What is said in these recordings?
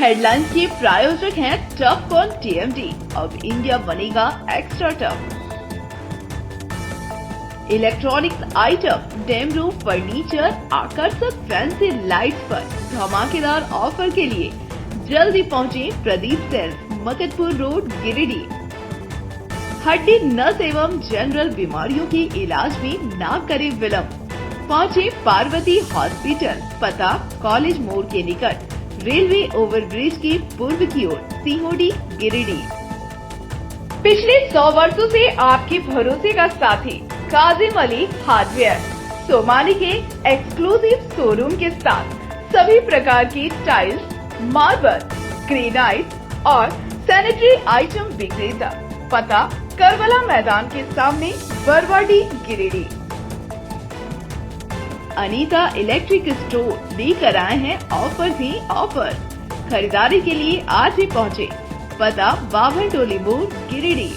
Headlines के प्रायोजक हैं टफकॉन टीएमटी। अब इंडिया बनेगा extra tough. Electronics item, dam roof furniture, आकर्षक फैंसी लाइट्स पर धमाकेदार ऑफर के लिए जल्दी पहुंचे प्रदीप सेल्स, मकतपुर रोड, गिरिडीह। हड्डी, नस एवं जनरल बीमारियों के इलाज में ना करे विलंब। पहुंचे पार्वती हॉस्पिटल, पता कॉलेज मोड़ के निकट, रेलवे ओवरब्रिज के पूर्व की ओर, सीहोडी, गिरिडीह। पिछले 100 वर्षों से आपके भरोसे का साथी काजिम अली हार्डवेयर, सोमानी के एक्सक्लूसिव शोरूम के साथ सभी प्रकार की टाइल्स, मार्बल, ग्रेनाइट और सैनिटरी आइटम विक्रेता। पता करबला मैदान के सामने, बरवाडी, गिरिडीह। अनीता इलेक्ट्रिक स्टोर लेकर आए हैं ऑफर ही ऑफर। खरीदारी के लिए आज ही पहुंचे। पता बाभन टोली मोड़, गिरिडीह।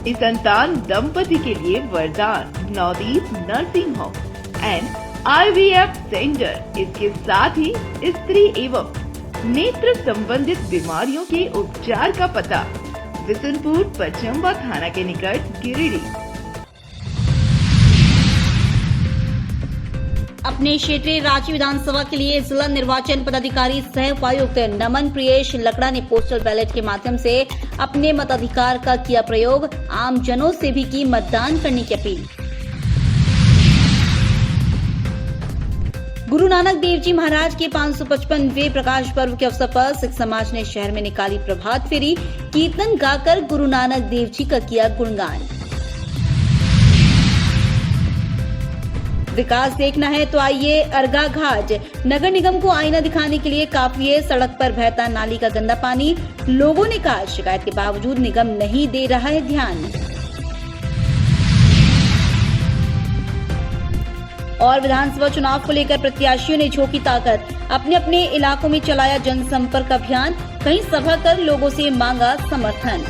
इस संतान दंपति के लिए वरदान Navdeep nursing home and IVF centre. इसके साथ ही स्त्री एवं नेत्र संबंधित बीमारियों के उपचार का पता बिशनपुर, पचम्बा थाना के निकट, गिरिडीह। अपने क्षेत्रीय रांची विधानसभा के लिए जिला निर्वाचन पदाधिकारी सह उपायुक्त नमन प्रियेश लकड़ा ने पोस्टल बैलेट के माध्यम से अपने मताधिकार का किया प्रयोग। आम जनों से भी की मतदान करने की अपील। गुरु नानक देव जी महाराज के 555वें प्रकाश पर्व के अवसर पर सिख समाज ने शहर में निकाली प्रभात फेरी। कीर्तन गाकर गुरु नानक देव जी का किया गुणगान। विकास देखना है तो आइए अर्गा घाट। नगर निगम को आईना दिखाने के लिए काफी है। सड़क पर बहता नाली का गंदा पानी। लोगों ने कहा शिकायत के बावजूद निगम नहीं दे रहा है ध्यान। और विधानसभा चुनाव को लेकर प्रत्याशियों ने झोंकी ताकत। अपने अपने इलाकों में चलाया जनसंपर्क अभियान। कहीं सभा कर लोगों से मांगा समर्थन।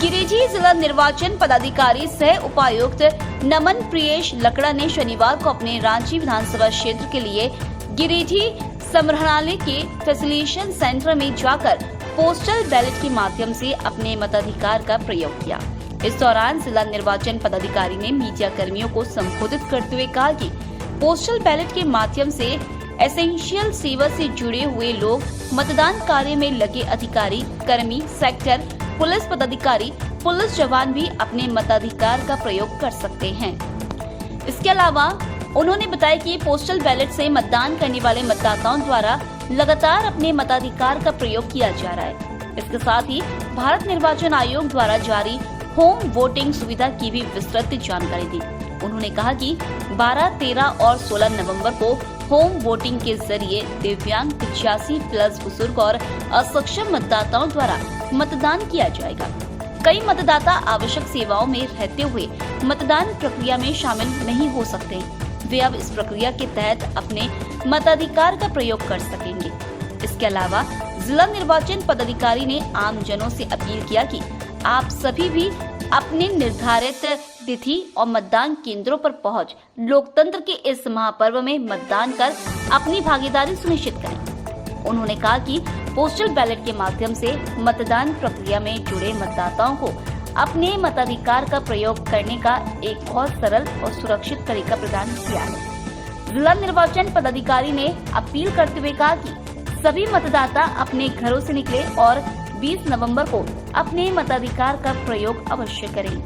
गिरिडीह जिला निर्वाचन पदाधिकारी सह उपायुक्त नमन प्रियेश लकड़ा ने शनिवार को अपने रांची विधानसभा क्षेत्र के लिए गिरिडीह संग्रहालय के फैसिलिटेशन सेंटर में जाकर पोस्टल बैलेट के माध्यम से अपने मताधिकार का प्रयोग किया। इस दौरान जिला निर्वाचन पदाधिकारी ने मीडिया कर्मियों को संबोधित करते हुए कहा कि पोस्टल बैलेट के माध्यम से एसेंशियल सेवा से जुड़े हुए लोग, मतदान कार्य में लगे अधिकारी, कर्मी, सेक्टर पुलिस पदाधिकारी, पुलिस जवान भी अपने मताधिकार का प्रयोग कर सकते हैं। इसके अलावा उन्होंने बताया कि पोस्टल बैलेट से मतदान करने वाले मतदाताओं द्वारा लगातार अपने मताधिकार का प्रयोग किया जा रहा है। इसके साथ ही भारत निर्वाचन आयोग द्वारा जारी होम वोटिंग सुविधा की भी विस्तृत जानकारी दी। उन्होंने कहा कि 12, 13 और 16 नवंबर को होम वोटिंग के जरिए दिव्यांग, 85+ बुजुर्ग और असक्षम मतदाताओं द्वारा मतदान किया जाएगा। कई मतदाता आवश्यक सेवाओं में रहते हुए मतदान प्रक्रिया में शामिल नहीं हो सकते। वे अब इस प्रक्रिया के तहत अपने मताधिकार का प्रयोग कर सकेंगे। इसके अलावा जिला निर्वाचन पदाधिकारी ने आम जनों से अपील किया कि आप सभी भी अपने निर्धारित तिथि और मतदान केंद्रों पर पहुंच लोकतंत्र के इस महापर्व में मतदान कर अपनी भागीदारी सुनिश्चित करें। उन्होंने कहा कि पोस्टल बैलेट के माध्यम से मतदान प्रक्रिया में जुड़े मतदाताओं को अपने मताधिकार का प्रयोग करने का एक बहुत सरल और सुरक्षित तरीका प्रदान किया है। जिला निर्वाचन पदाधिकारी ने अपील करते हुए कहा कि सभी मतदाता अपने घरों से निकले और 20 नवंबर को अपने मताधिकार का प्रयोग अवश्य करें।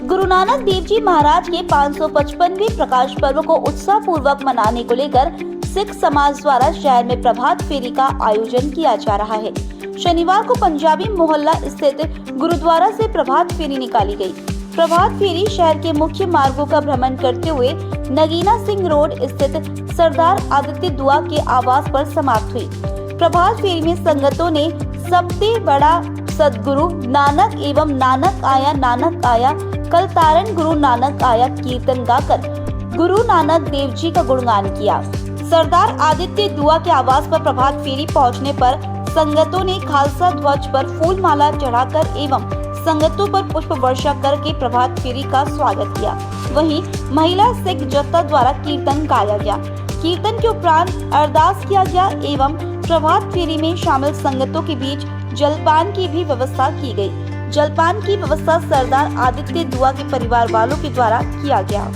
गुरु नानक देव जी महाराज के 555वें प्रकाश पर्व को उत्साह पूर्वक मनाने को लेकर सिख समाज द्वारा शहर में प्रभात फेरी का आयोजन किया जा रहा है। शनिवार को पंजाबी मोहल्ला स्थित गुरुद्वारा से प्रभात फेरी निकाली गई। प्रभात फेरी शहर के मुख्य मार्गों का भ्रमण करते हुए नगीना सिंह रोड स्थित सरदार आदित्य दुआ के आवास पर समाप्त हुई। प्रभात फेरी में संगतों ने सबसे बड़ा सदगुरु नानक एवं नानक आया कल तारण गुरु नानक आया कीर्तन गाकर गुरु नानक देव जी का गुणगान किया। सरदार आदित्य दुआ के आवास पर प्रभात फेरी पहुंचने पर संगतों ने खालसा ध्वज पर फूल माला चढ़ाकर एवं संगतों पर पुष्प वर्षा करके प्रभात फेरी का स्वागत किया। वहीं महिला सिख जत्था द्वारा कीर्तन गाया गया। कीर्तन के उपरांत अरदास किया गया एवं प्रभात फेरी में शामिल संगतों के बीच जलपान की भी व्यवस्था की गई। जलपान की व्यवस्था सरदार आदित्य दुआ के परिवार वालों के द्वारा किया गया।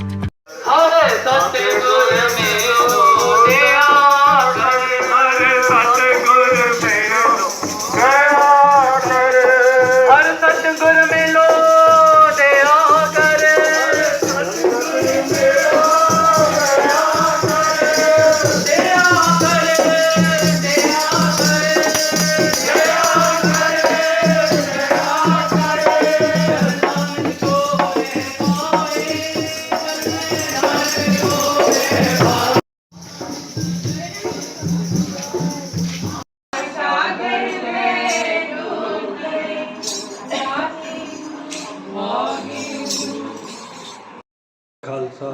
खालसा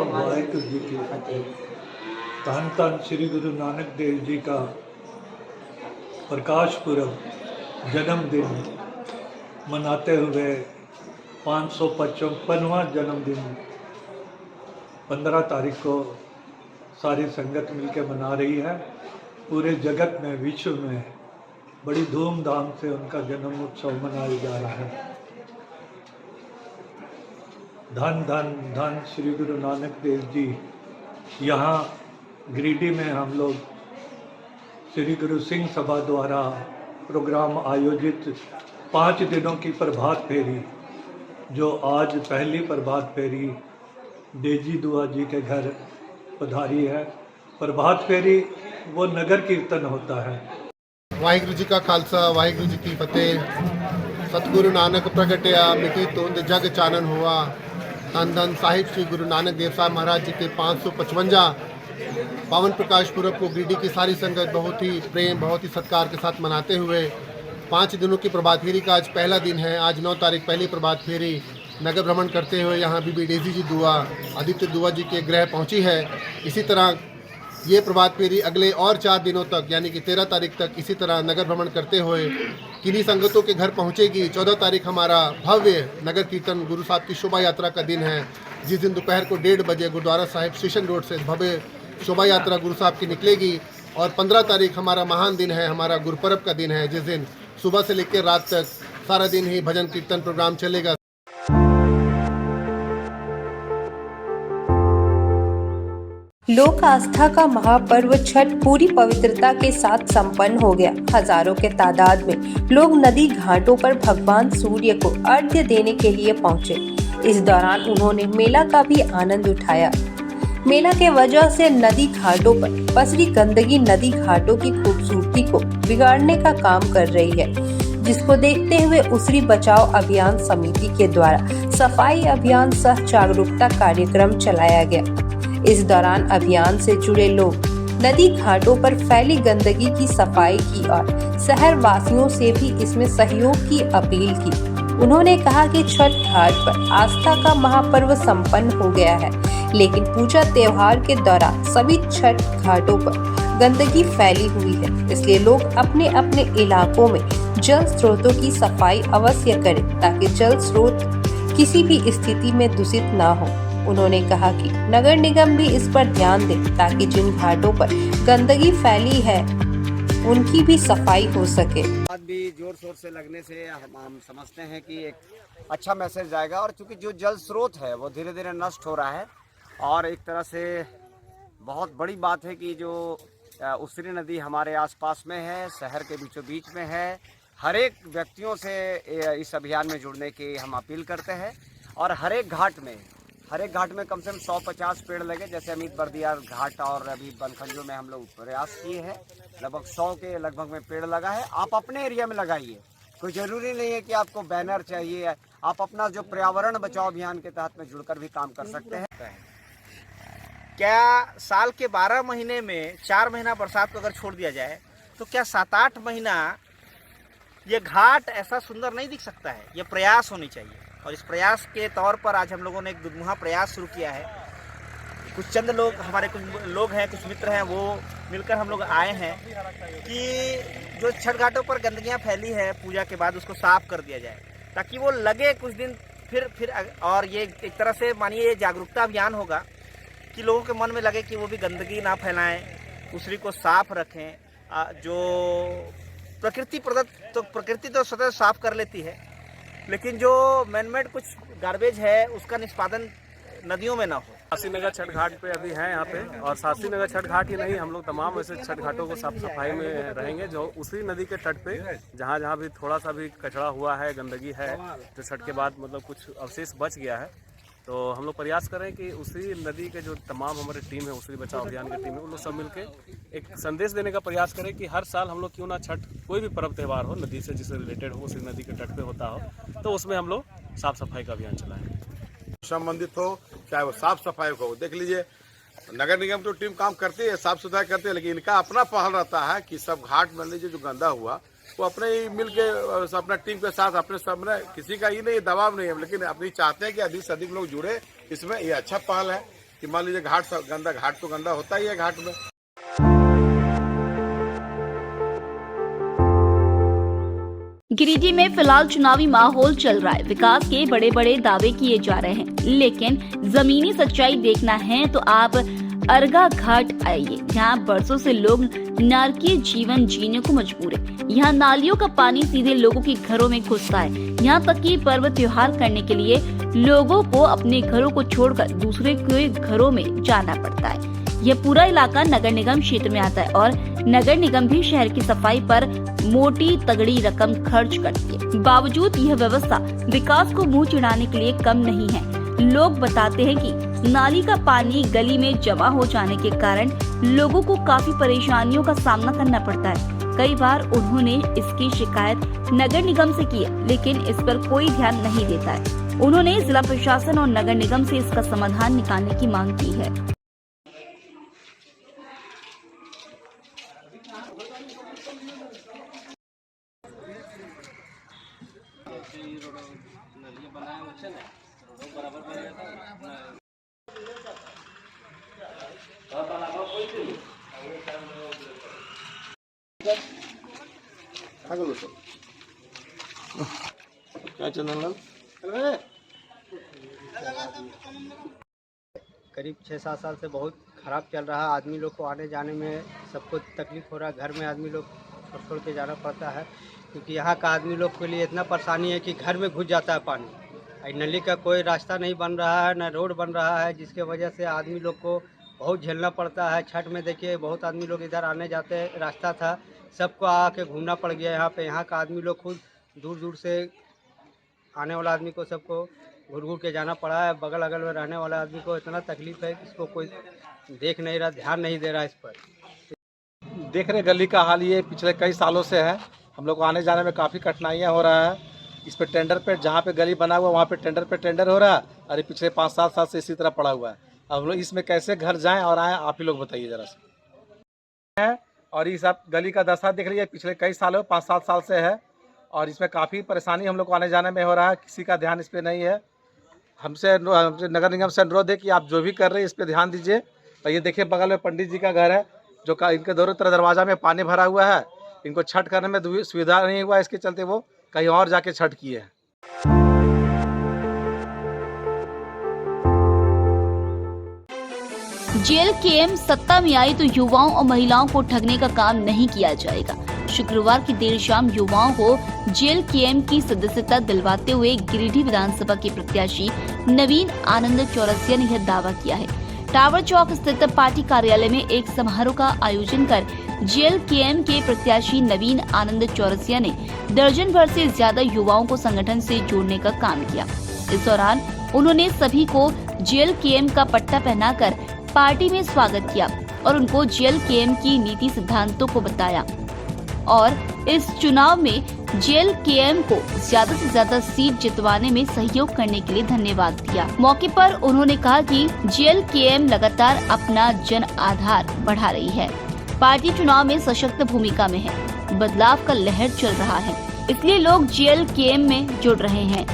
वाहिगुरु जी की फतेह। धन धन श्री गुरु नानक देव जी का प्रकाश पुरब जन्मदिन मनाते हुए 555वां जन्मदिन 15 तारीख को सारी संगत मिलकर मना रही है। पूरे जगत में, विश्व में बड़ी धूमधाम से उनका जन्म उत्सव मनाया जा रहा है। धन धन धन श्री गुरु नानक देव जी। यहाँ गिरिडीह में हम लोग श्री गुरु सिंह सभा द्वारा प्रोग्राम आयोजित 5 दिनों की प्रभात फेरी, जो आज पहली प्रभात फेरी डेजी दुआ जी के घर पधारी है। प्रभात फेरी वो नगर कीर्तन होता है। वाहिगुरु जी का खालसा, वाहिगुरु जी की फतेह। सतगुरु नानक प्रगटिया, मिटी तोंद जग चानन हुआ। धन धन साहिब श्री गुरु नानक देव साहब महाराज जी के 555 पावन प्रकाश पुरब को गिरिडीह की सारी संगत बहुत ही प्रेम, बहुत ही सत्कार के साथ मनाते हुए 5 दिनों की प्रभात फेरी का आज पहला दिन है। आज 9 तारीख पहली प्रभात फेरी नगर भ्रमण करते हुए यहाँ बीबी डेजी जी दुआ, आदित्य दुआ जी के गृह पहुँची है। इसी तरह ये प्रभात फेरी अगले और 4 दिनों तक यानी कि 13 तारीख तक इसी तरह नगर भ्रमण करते हुए किन्हीं संगतों के घर पहुंचेगी। 14 तारीख हमारा भव्य नगर कीर्तन गुरु साहब की शोभा यात्रा का दिन है, जिस दिन दोपहर को 1:30 बजे गुरुद्वारा साहिब स्टेशन रोड से भव्य शोभा यात्रा गुरु साहब की निकलेगी। और 15 तारीख हमारा महान दिन है, हमारा गुरुपर्व का दिन है, जिस दिन सुबह से लेकर रात तक सारा दिन ही भजन कीर्तन प्रोग्राम चलेगा। लोक आस्था का महापर्व छठ पूरी पवित्रता के साथ संपन्न हो गया। हजारों के तादाद में लोग नदी घाटों पर भगवान सूर्य को अर्घ्य देने के लिए पहुंचे। इस दौरान उन्होंने मेला का भी आनंद उठाया। मेला के वजह से नदी घाटों पर पसरी गंदगी नदी घाटों की खूबसूरती को बिगाड़ने का काम कर रही है, जिसको देखते हुए उसरी बचाओ अभियान समिति के द्वारा सफाई अभियान सह जागरूकता कार्यक्रम चलाया गया। इस दौरान अभियान से जुड़े लोग नदी घाटों पर फैली गंदगी की सफाई की और शहर वासियों से भी इसमें सहयोग की अपील की। उन्होंने कहा कि छठ घाट पर आस्था का महापर्व संपन्न हो गया है, लेकिन पूजा त्योहार के दौरान सभी छठ घाटों पर गंदगी फैली हुई है, इसलिए लोग अपने अपने इलाकों में जल स्रोतों की सफाई अवश्य करें ताकि जल स्रोत किसी भी स्थिति में दूषित ना हो। उन्होंने कहा कि नगर निगम भी इस पर ध्यान दे ताकि जिन घाटों पर गंदगी फैली है उनकी भी सफाई हो सके। बात भी जोर शोर से लगने से हम समझते हैं कि एक अच्छा मैसेज जाएगा। और चूंकि जो जल स्रोत है वो धीरे धीरे नष्ट हो रहा है, और एक तरह से बहुत बड़ी बात है कि जो उसरी नदी हमारे आसपास में है, शहर के बीचों बीच में है। हर एक व्यक्तियों से इस अभियान में जुड़ने की हम अपील करते हैं। और हर एक घाट में कम से कम 150 पेड़ लगे, जैसे अमित बर्दियार घाट और अभी बनखंजों में हम लोग प्रयास किए हैं। लगभग 100 के लगभग में पेड़ लगा है। आप अपने एरिया में लगाइए, कोई ज़रूरी नहीं है कि आपको बैनर चाहिए। आप अपना जो पर्यावरण बचाओ अभियान के तहत में जुड़कर भी काम कर सकते हैं। क्या साल के 12 महीने में 4 महीना बरसात को अगर छोड़ दिया जाए तो क्या 7-8 महीना ये घाट ऐसा सुंदर नहीं दिख सकता है? ये प्रयास होनी चाहिए। और इस प्रयास के तौर पर आज हम लोगों ने एक दुधमुहा प्रयास शुरू किया है। कुछ चंद लोग, हमारे कुछ लोग हैं, कुछ मित्र हैं, वो मिलकर हम लोग आए हैं कि जो छठ घाटों पर गंदगियाँ फैली है पूजा के बाद उसको साफ कर दिया जाए, ताकि वो लगे कुछ दिन फिर और ये एक तरह से मानिए जागरूकता अभियान होगा कि लोगों के मन में लगे कि वो भी गंदगी ना फैलाएं, दूसरी को साफ रखें। जो प्रकृति प्रदत्त, तो प्रकृति तो स्वतः साफ कर लेती है, लेकिन जो मैनमेड कुछ गार्बेज है उसका निष्पादन नदियों में ना हो। शास्त्री नगर छठ घाट पे अभी हैं यहाँ पे, और शास्त्री नगर छठ घाट ही नहीं, हम लोग तमाम ऐसे छठ घाटों को साफ सफाई में रहेंगे जो उसी नदी के तट पे जहाँ जहाँ भी थोड़ा सा भी कचरा हुआ है, गंदगी है, जो छठ के बाद मतलब कुछ अवशेष बच गया है, तो हम लोग प्रयास करें कि उसी नदी के जो तमाम हमारे टीम है, उसी बचाव अभियान की टीम है, उन लोग सब मिलके एक संदेश देने का प्रयास करें कि हर साल हम लोग क्यों ना छठ कोई भी पर्व त्यौहार हो नदी से जिससे रिलेटेड हो, उसी नदी के तट पे होता हो, तो उसमें हम लोग साफ सफाई का अभियान चलाएं। संबंधित हो, चाहे वो साफ सफाई हो, देख लीजिए नगर निगम तो टीम काम करती है, साफ सुथरा करती है, लेकिन इनका अपना पहल रहता है कि सब घाट मान लीजिए जो गंदा हुआ वो अपने ही मिल के अपना टीम के साथ अपने सामने, किसी का ये नहीं दबाव नहीं है, लेकिन अपनी चाहते हैं कि अधिक से अधिक लोग जुड़े इसमें। ये अच्छा पहल है कि मान लीजिए घाट तो गंदा होता ही है घाट में। गिरिडीह में फिलहाल चुनावी माहौल चल रहा है। विकास के बड़े बड़े दावे किए जा रहे हैं, लेकिन जमीनी सच्चाई देखना है तो आप अर्गा घाट आइए। यहाँ बरसों से लोग नारकीय जीवन जीने को मजबूर है। यहाँ नालियों का पानी सीधे लोगों के घरों में घुसता है। यहाँ तक कि पर्व त्योहार करने के लिए लोगों को अपने घरों को छोड़कर दूसरे के घरों में जाना पड़ता है। यह पूरा इलाका नगर निगम क्षेत्र में आता है और नगर निगम भी शहर की सफाई पर मोटी तगड़ी रकम खर्च करती है। बावजूद यह व्यवस्था विकास को मुंह चिढ़ाने के लिए कम नहीं है। लोग बताते हैं कि नाली का पानी गली में जमा हो जाने के कारण लोगों को काफी परेशानियों का सामना करना पड़ता है। कई बार उन्होंने इसकी शिकायत नगर निगम से की है, लेकिन इस पर कोई ध्यान नहीं देता है। उन्होंने जिला प्रशासन और नगर निगम से इसका समाधान निकालने की मांग की है। क्या चैनल करीब 6-7 साल से बहुत ख़राब चल रहा है। आदमी लोग को आने जाने में सबको तकलीफ हो रहा है। घर में आदमी लोग छोड़ के जाना पड़ता है, क्योंकि यहाँ का आदमी लोग के लिए इतना परेशानी है कि घर में घुस जाता है पानी। नली का कोई रास्ता नहीं बन रहा है, न रोड बन रहा है, जिसके वजह से आदमी लोग को बहुत झेलना पड़ता है। छठ में देखिए बहुत आदमी लोग इधर आने जाते रास्ता था, सबको आके घूमना पड़ गया यहाँ पे। यहाँ का आदमी लोग खुद दूर दूर से आने वाला आदमी को सबको घूर घूर के जाना पड़ा है। बगल अगल में रहने वाला आदमी को इतना तकलीफ है कि इसको कोई देख नहीं रहा, ध्यान नहीं दे रहा इस पर। देख रहे गली का हाल ये पिछले कई सालों से है। हम लोग को आने जाने में काफ़ी कठिनाइयाँ हो रहा है। इस पे टेंडर पे जहाँ पे गली बना हुआ वहाँ पे टेंडर हो रहा है, और ये पिछले 5-7 साल से इसी तरह पड़ा हुआ है। अब लोग इसमें कैसे घर जाएं और आएँ, आप ही लोग बताइए ज़रा से। और ये सब गली का दशा देख लीजिए, पिछले कई सालों 5-7 साल से है, और इसमें काफ़ी परेशानी हम लोग को आने जाने में हो रहा है। किसी का ध्यान इस पर नहीं है। हमसे नगर निगम से अनुरोध है कि आप जो भी कर रहे हैं इस पर ध्यान दीजिए। और ये देखिए बगल में पंडित जी का घर है, जो इनके दोनों तरफ दरवाजा में पानी भरा हुआ है। इनको छठ करने में सुविधा नहीं हुआ, इसके चलते वो कहीं और जाके छठ किए हैं। जेएलकेएम सत्ता में आई तो युवाओं और महिलाओं को ठगने का काम नहीं किया जाएगा। शुक्रवार की देर शाम युवाओं को जेएलकेएम की सदस्यता दिलवाते हुए गिरिडीह विधानसभा के प्रत्याशी नवीन आनंद चौरसिया ने यह दावा किया है। टावर चौक स्थित पार्टी कार्यालय में एक समारोह का आयोजन कर जेएलकेएम के प्रत्याशी नवीन आनंद चौरसिया ने दर्जन भर से ज्यादा युवाओं को संगठन से जोड़ने का काम किया। इस दौरान उन्होंने सभी को जेएलकेएम का पट्टा पहनाकर पार्टी में स्वागत किया और उनको जेएलकेएम की नीति सिद्धांतों को बताया और इस चुनाव में जेएलकेएम को ज्यादा से ज्यादा सीट जितवाने में सहयोग करने के लिए धन्यवाद दिया। मौके पर उन्होंने कहा कि जेएलकेएम लगातार अपना जन आधार बढ़ा रही है। पार्टी चुनाव में सशक्त भूमिका में है, बदलाव का लहर चल रहा है, इसलिए लोग जेएलकेएम में जुड़ रहे हैं।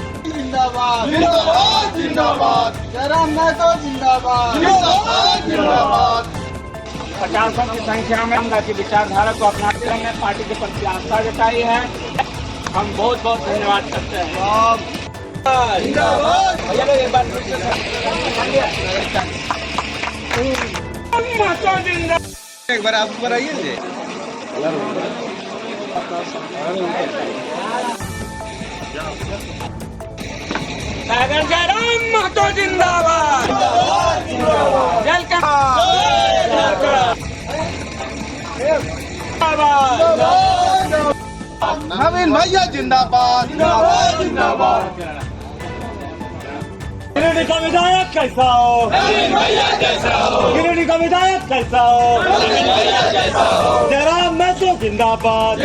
जिंदाबाद जिंदाबाद जिंदाबाद। जयराम महतो जिंदाबाद जिंदाबाद जिंदाबाद। 50 की संख्या में हम की विचारधारा को अपनाते हुए पार्टी के प्रति आस्था जताई है। हम बहुत बहुत धन्यवाद करते हैं। एक बार आप ऊपर आइए। जयराम महतो जिंदाबाद नवीन भैया जिंदाबाद जिंदाबाद जिंदाबाद। गिरिडीह का विधायक कैसा हो? गिरिडीह का विधायक कैसा हो? जयराम महतो जिंदाबाद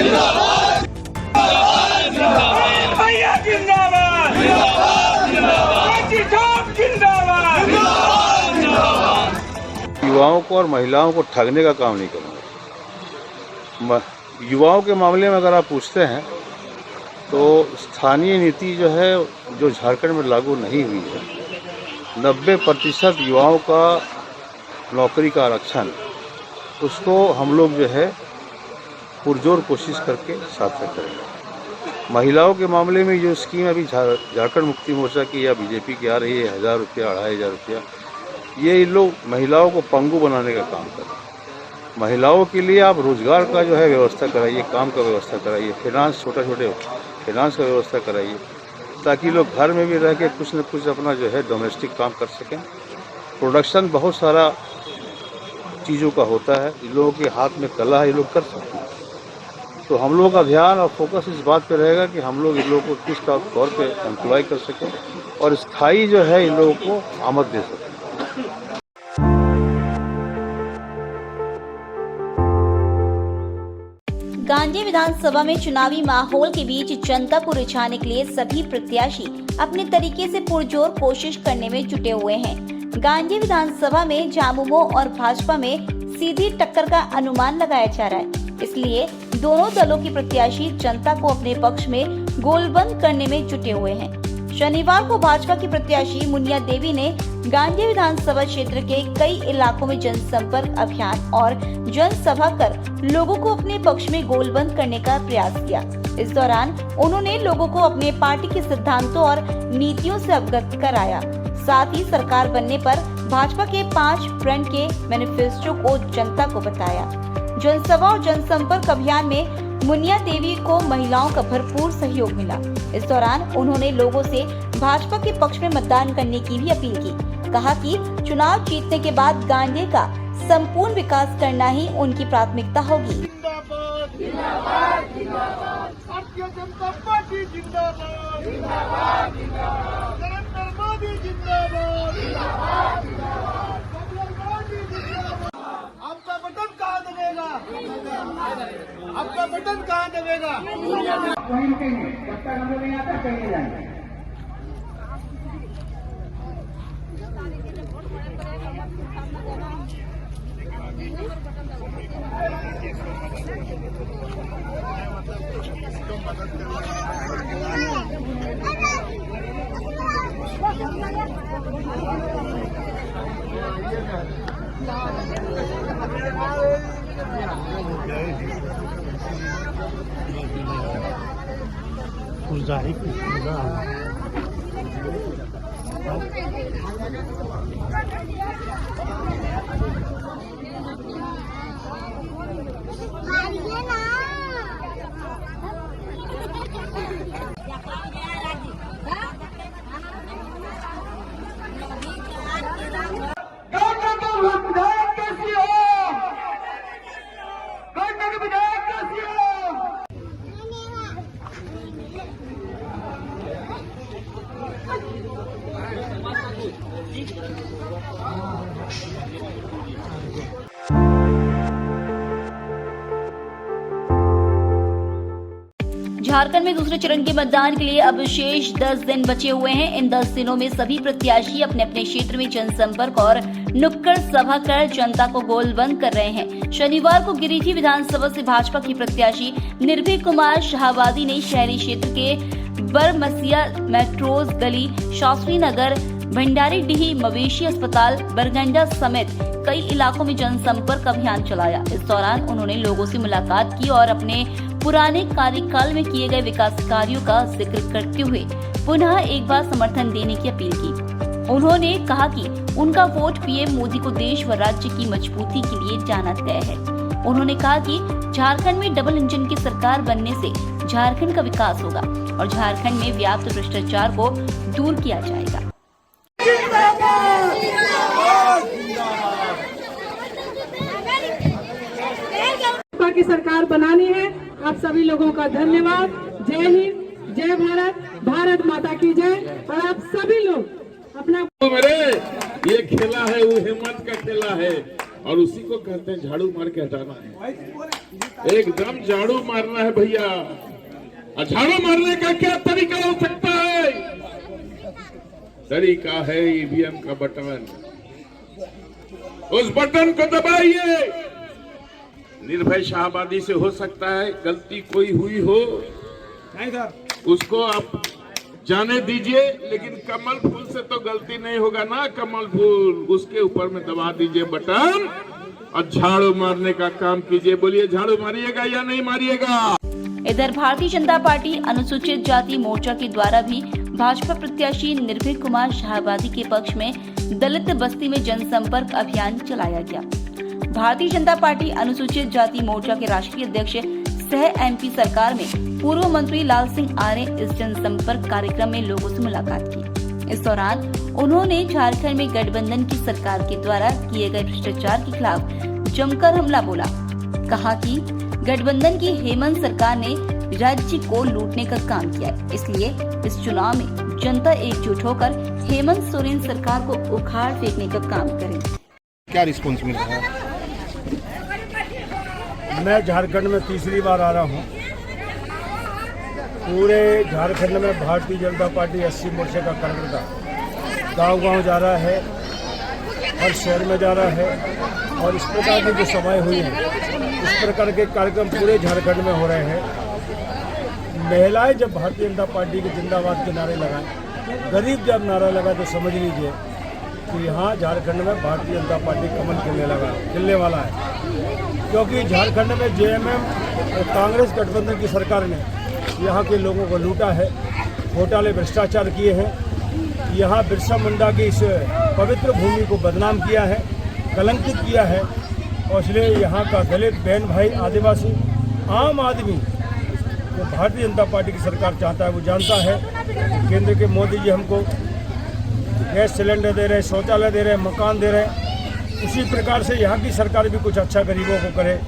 भैया जिंदाबाद जिंदाबाद। युवाओं को और महिलाओं को ठगने का काम नहीं करूँगा। युवाओं के मामले में अगर आप पूछते हैं तो स्थानीय नीति जो है, जो झारखंड में लागू नहीं हुई है, 90% युवाओं का नौकरी का आरक्षण, उसको हम लोग जो है पुरजोर कोशिश करके सार्थक करेंगे। महिलाओं के मामले में जो स्कीम अभी झारखंड मुक्ति मोर्चा की या बीजेपी की आ रही है, 1000 रुपया 2500 रुपया, ये लोग महिलाओं को पंगु बनाने का काम कर रहे हैं। महिलाओं के लिए आप रोजगार का जो है व्यवस्था कराइए, काम का व्यवस्था कराइए, फाइनेंस, छोटे छोटे फाइनेंस का व्यवस्था कराइए, ताकि लोग घर में भी रह के कुछ न कुछ अपना जो है डोमेस्टिक काम कर सकें। प्रोडक्शन बहुत सारा चीज़ों का होता है, इन लोगों के हाथ में कला है, ये लोग कर सकते हैं। तो हम लोगों का ध्यान और फोकस इस बात पे रहेगा कि हम लोग इन लोगों को किस तौर पे एम्प्लॉय कर सकें और स्थायी जो है इन लोगों को आमद दे सकें। गांधी विधानसभा में चुनावी माहौल के बीच जनता को रिझाने के लिए सभी प्रत्याशी अपने तरीके से पुरजोर कोशिश करने में जुटे हुए हैं। गांधी विधानसभा में झामुमो और भाजपा में सीधी टक्कर का अनुमान लगाया जा रहा है, इसलिए दोनों दलों के प्रत्याशी जनता को अपने पक्ष में गोलबंद करने में जुटे हुए हैं। शनिवार को भाजपा की प्रत्याशी मुनिया देवी ने गांधी विधानसभा क्षेत्र के कई इलाकों में जनसंपर्क अभियान और जनसभा कर लोगों को अपने पक्ष में गोलबंद करने का प्रयास किया। इस दौरान उन्होंने लोगों को अपने पार्टी के सिद्धांतों और नीतियों से अवगत कराया। साथ ही सरकार बनने पर भाजपा के 5 फ्रंट के मैनिफेस्टो को जनता को बताया। जनसभा और जनसंपर्क अभियान में मुनिया देवी को महिलाओं का भरपूर सहयोग मिला। इस दौरान उन्होंने लोगों से भाजपा के पक्ष में मतदान करने की भी अपील की। कहा कि चुनाव जीतने के बाद गांधी का संपूर्ण विकास करना ही उनकी प्राथमिकता होगी। जिंदाबाद जिंदाबाद जिंदाबाद। भारतीय जनता पार्टी जिंदाबाद जिंदाबाद जिंदाबाद। नरेंद्र मोदी जिंदाबाद जिंदाबाद जिंदाबाद। मोदी जिंदाबाद। आपका बटन कहाँ दबेगा? आपका बटन कहाँ दबेगा? वहीं रुकेंगे, जब तक हम लोग नहीं आता कहीं जाएंगे। झारखंड में दूसरे चरण के मतदान के लिए अब शेष 10 दिन बचे हुए हैं। इन 10 दिनों में सभी प्रत्याशी अपने अपने क्षेत्र में जनसंपर्क और नुक्कड़ सभा कर जनता को गोलबंद कर रहे हैं। शनिवार को गिरिडीह विधानसभा से भाजपा की प्रत्याशी निर्भय कुमार शाहबादी ने शहरी क्षेत्र के बरमसिया मेट्रोज गली, शास्त्री नगर, भंडारी डीही, मवेशी अस्पताल, बरगंडा समेत कई इलाकों में जनसंपर्क अभियान चलाया। इस दौरान उन्होंने लोगों से मुलाकात की और अपने पुराने कार्यकाल में किए गए विकास कार्यों का जिक्र करते हुए पुनः एक बार समर्थन देने की अपील की। उन्होंने कहा कि उनका वोट पीएम मोदी को देश व राज्य की मजबूती के लिए जाना तय है। उन्होंने कहा कि झारखंड में डबल इंजन की सरकार बनने से झारखंड का विकास होगा और झारखंड में व्याप्त भ्रष्टाचार को दूर किया जाएगा। की सरकार बनानी है। आप सभी लोगों का धन्यवाद। जय हिंद, जय भारत, भारत माता की जय। और आप सभी लोग अपना ये खेला है वो हिम्मत का खेला है और उसी को कहते हैं झाड़ू मार के हटाना है। एकदम झाड़ू मारना है भैया। और झाड़ू मारने का क्या तरीका हो सकता है? तरीका है ईवीएम का बटन। उस बटन को दबाइए। निर्भय शाहबादी से हो सकता है गलती कोई हुई हो, नहीं सर, उसको आप जाने दीजिए, लेकिन कमल फूल से तो गलती नहीं होगा ना। कमल फूल उसके ऊपर में दबा दीजिए बटन और झाड़ू मारने का काम कीजिए। बोलिए, झाड़ू मारिएगा या नहीं मारिएगा? इधर भारतीय जनता पार्टी अनुसूचित जाति मोर्चा के द्वारा भी भाजपा प्रत्याशी निर्भय कुमार शाहबादी के पक्ष में दलित बस्ती में जनसंपर्क अभियान चलाया गया। भारतीय जनता पार्टी अनुसूचित जाति मोर्चा के राष्ट्रीय अध्यक्ष सह एमपी सरकार में पूर्व मंत्री लाल सिंह आर्य इस जनसंपर्क कार्यक्रम में लोगों से मुलाकात की। इस दौरान उन्होंने झारखंड में गठबंधन की सरकार के द्वारा किए गए भ्रष्टाचार के खिलाफ जमकर हमला बोला। कहा कि गठबंधन की हेमंत सरकार ने राज्य को लूटने का काम किया, इसलिए इस चुनाव में जनता एकजुट होकर हेमंत सोरेन सरकार को उखाड़ फेंकने का काम करे। क्या रिस्पॉन्स मिल रहा है? मैं झारखंड में तीसरी बार आ रहा हूँ। पूरे झारखंड में भारतीय जनता पार्टी 80 मोर्चे का कार्यकर्ता गांव-गांव जा रहा है, हर शहर में जा रहा है और इस प्रकार की जो सभाएं हुई हैं, इस प्रकार के कार्यक्रम पूरे झारखंड में हो रहे हैं। महिलाएं जब भारतीय जनता पार्टी के जिंदाबाद के नारे लगाएं, गरीब जब नारा लगा तो समझ लीजिए कि यहाँ झारखंड में भारतीय जनता पार्टी कमल खिलने वाला है। क्योंकि झारखंड में जेएमएम और कांग्रेस गठबंधन की सरकार ने यहाँ के लोगों को लूटा है, घोटाले भ्रष्टाचार किए हैं, यहाँ बिरसा मुंडा की इस पवित्र भूमि को बदनाम किया है, कलंकित किया है। और इसलिए यहाँ का दलित बहन भाई, आदिवासी, आम आदमी जो भारतीय जनता पार्टी की सरकार चाहता है वो जानता है। केंद्र के मोदी जी हमको गैस सिलेंडर दे रहे, शौचालय दे रहे, मकान दे रहे। उसी प्रकार से यहाँ की सरकार भी कुछ अच्छा गरीबों को करे।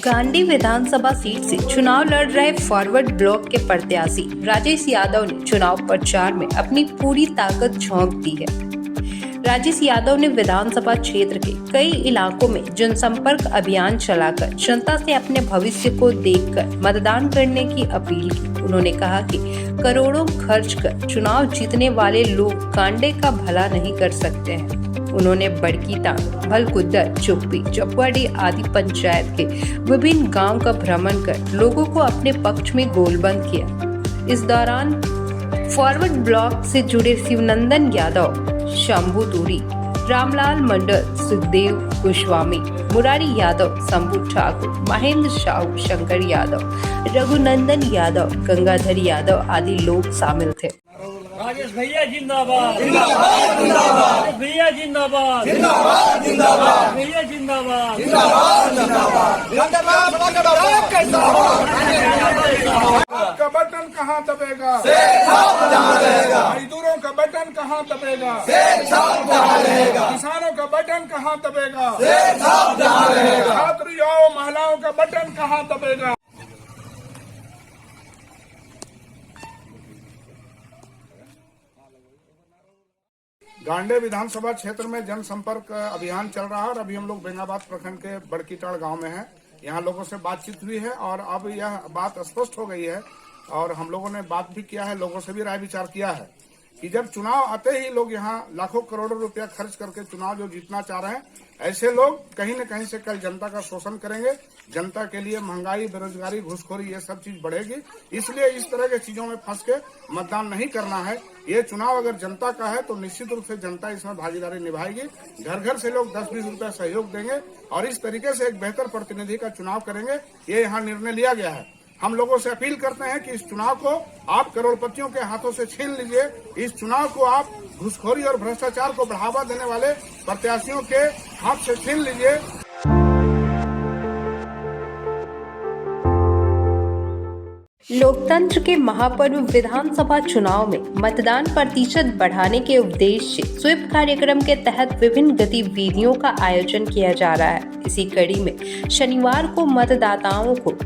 गांडी विधानसभा सीट से चुनाव लड़ रहे फॉरवर्ड ब्लॉक के प्रत्याशी राजेश यादव ने चुनाव प्रचार में अपनी पूरी ताकत झोंक दी है। राजेश यादव ने विधानसभा क्षेत्र के कई इलाकों में जनसंपर्क अभियान चलाकर जनता से अपने भविष्य को देखकर मतदान करने की अपील की। उन्होंने कहा कि करोड़ों खर्च कर चुनाव जीतने वाले लोग कांडे का भला नहीं कर सकते हैं। उन्होंने बड़की टांग, भलकुद्दर, चुप्पी, चपवाड़ी आदि पंचायत के विभिन्न गांव का भ्रमण कर लोगों को अपने पक्ष में गोलबंद किया। इस दौरान फॉरवर्ड ब्लॉक से जुड़े शिवनंदन यादव, शंभू दूरी, रामलाल मंडल, सुखदेव गोस्वामी, मुरारी यादव, शंभू ठाकुर, महेंद्र साहू, शंकर यादव, रघुनंदन यादव, गंगाधर यादव आदि लोग शामिल थे। राजेश भैया जिंदाबाद, जिंदाबाद, जिंदाबाद, भैया जिंदाबाद, जिंदाबाद, जिंदाबाद, भैया जिंदाबाद, जिंदाबाद, जिंदाबाद, का बटन कहाँ दबेगा? मजदूरों का बटन कहाँ दबेगा? किसानों का बटन कहाँ दबेगा? छात्र युवाओं महिलाओं का बटन कहाँ दबेगा? गांडे विधानसभा क्षेत्र में जनसंपर्क अभियान चल रहा है और अभी हम लोग बेंगाबाद प्रखंड के बड़कीटाड़ गांव में हैं। यहाँ लोगों से बातचीत हुई है और अब यह बात स्पष्ट हो गई है और हम लोगों ने बात भी किया है, लोगों से भी राय विचार किया है कि जब चुनाव आते ही लोग यहाँ लाखों करोड़ों रुपया खर्च करके चुनाव जो जीतना चाह रहे हैं, ऐसे लोग कहीं न कहीं से कल जनता का शोषण करेंगे। जनता के लिए महंगाई, बेरोजगारी, घूसखोरी ये सब चीज बढ़ेगी। इसलिए इस तरह के चीजों में फंस के मतदान नहीं करना है। ये चुनाव अगर जनता का है तो निश्चित रूप से जनता इसमें भागीदारी निभाएगी। घर घर से लोग 10-20 रुपया सहयोग देंगे और इस तरीके से एक बेहतर प्रतिनिधि का चुनाव करेंगे। ये यहाँ निर्णय लिया गया है। हम लोगों से अपील करते हैं कि इस चुनाव को आप करोड़पतियों के हाथों से छीन लीजिए। इस चुनाव को आप घूसखोरी और भ्रष्टाचार को बढ़ावा देने वाले प्रत्याशियों के हाथ से छीन लीजिए। लोकतंत्र के महापर्व विधानसभा चुनाव में मतदान प्रतिशत बढ़ाने के उद्देश्य से स्वीप कार्यक्रम के तहत विभिन्न गतिविधियों का आयोजन किया जा रहा है। इसी कड़ी में शनिवार को मतदाताओं को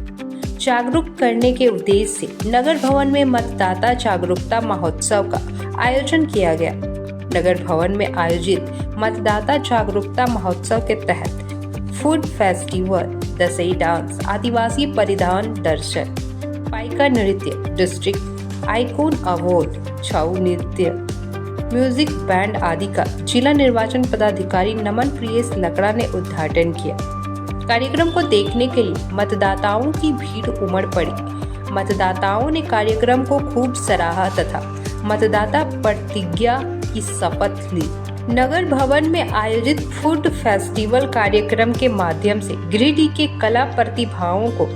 जागरूक करने के उद्देश्य से नगर भवन में मतदाता जागरूकता महोत्सव का आयोजन किया गया। नगर भवन में आयोजित मतदाता जागरूकता महोत्सव के तहत फूड फेस्टिवल, दसई डांस, आदिवासी परिधान दर्शन, पाइका नृत्य, डिस्ट्रिक्ट आइकॉन अवार्ड, छाऊ नृत्य, म्यूजिक बैंड आदि का जिला निर्वाचन पदाधिकारी नमन प्रियेश लकड़ा ने उद्घाटन किया। कार्यक्रम को देखने के लिए मतदाताओं की भीड़ उमड़ पड़ी। मतदाताओं ने कार्यक्रम को खूब सराहा तथा मतदाता प्रतिज्ञा की शपथ ली। नगर भवन में आयोजित फूड फेस्टिवल कार्यक्रम के माध्यम से गिरिडीह के कला प्रतिभाओं को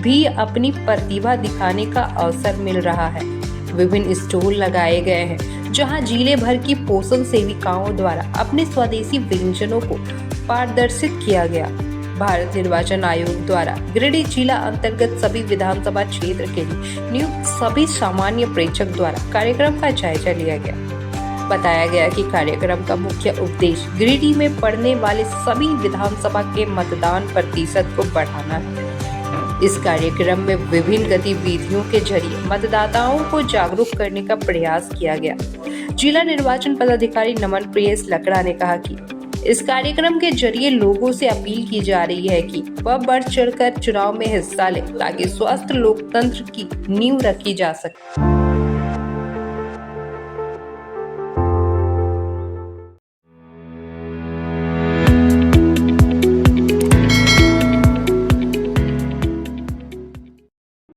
भी अपनी प्रतिभा दिखाने का अवसर मिल रहा है। विभिन्न स्टॉल लगाए गए हैं जहां जिले भर की पोषण सेविकाओं द्वारा अपने स्वदेशी व्यंजनों को प्रदर्शित किया गया। भारत निर्वाचन आयोग द्वारा गिरिडीह जिला अंतर्गत सभी विधानसभा क्षेत्र के लिए नियुक्त सभी सामान्य प्रेक्षक द्वारा कार्यक्रम का जायजा लिया गया। बताया गया कि कार्यक्रम का मुख्य उद्देश्य गिरिडीह में पड़ने वाले सभी विधानसभा के मतदान प्रतिशत को बढ़ाना है। इस कार्यक्रम में विभिन्न गतिविधियों के जरिए मतदाताओं को जागरूक करने का प्रयास किया गया। जिला निर्वाचन पदाधिकारी नमन प्रियेश लकड़ा ने कहा कि इस कार्यक्रम के जरिए लोगों से अपील की जा रही है कि वह बढ़ चढ़कर चुनाव में हिस्सा लें ताकि स्वस्थ लोकतंत्र की नींव रखी जा सके।